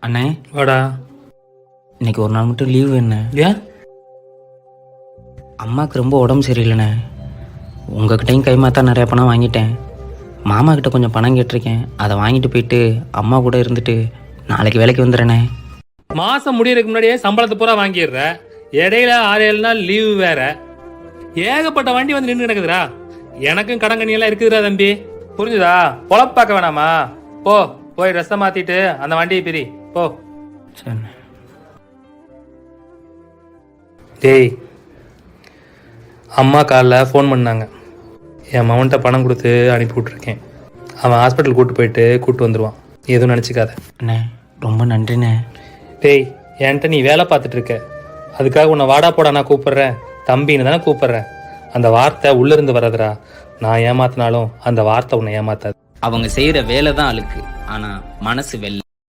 அண்ணே வாடா. இன்னைக்கு ஒரு நாள் மட்டும் லீவு என்ன? ஏன்? அம்மாவுக்கு ரொம்ப உடம்பு சரியில்லைண்ணே. உங்ககிட்டையும் கைமாத்தா நிறையா பணம் வாங்கிட்டேன். மாமா கிட்ட கொஞ்சம் பணம் கேட்டிருக்கேன். அதை வாங்கிட்டு போயிட்டு அம்மா கூட இருந்துட்டு நாளைக்கு வேலைக்கு வந்துடுறேண்ணே. மாசம் முடியறதுக்கு முன்னாடியே சம்பளத்தை பூரா வாங்கிடுற. இடையில 6-7 நாள் லீவு வேற. ஏகப்பட்ட வண்டி வந்து நின்று கிடக்குதுடா. எனக்கும் கடங்கண்ணி எல்லாம் இருக்குதுடா தம்பி. புரிஞ்சுதா? பொழப்பாக்க வேணாமா? போ போய் ட்ரெஸ்ஸை மாத்திட்டு அந்த வண்டியை பிரி போ. சரிண்ணே. டேய், அம்மா காலைல ஃபோன் பண்ணாங்க. என் மவன்கிட்ட பணம் கொடுத்து அனுப்பி விட்ருக்கேன். அவன் ஹாஸ்பிட்டல் கூப்பிட்டு வந்துடுவான். எதுவும் நினச்சிக்காத. அண்ணே ரொம்ப நன்றிண்ணே. டேய், என்கிட்ட நீ வேலை பார்த்துட்டு இருக்க. அதுக்காக உன்னை வாடா போடா நான் கூப்பிட்றேன், தம்பின்னு தானே கூப்பிட்றேன். அந்த வார்த்தை உள்ளிருந்து வர்றதுடா. நான் ஏமாத்தினாலும் அந்த வார்த்தை உன்னை ஏமாத்தாது. அவங்க செய்கிற வேலை தான் அழுக்கு, ஆனால் மனசு வெள்ளை.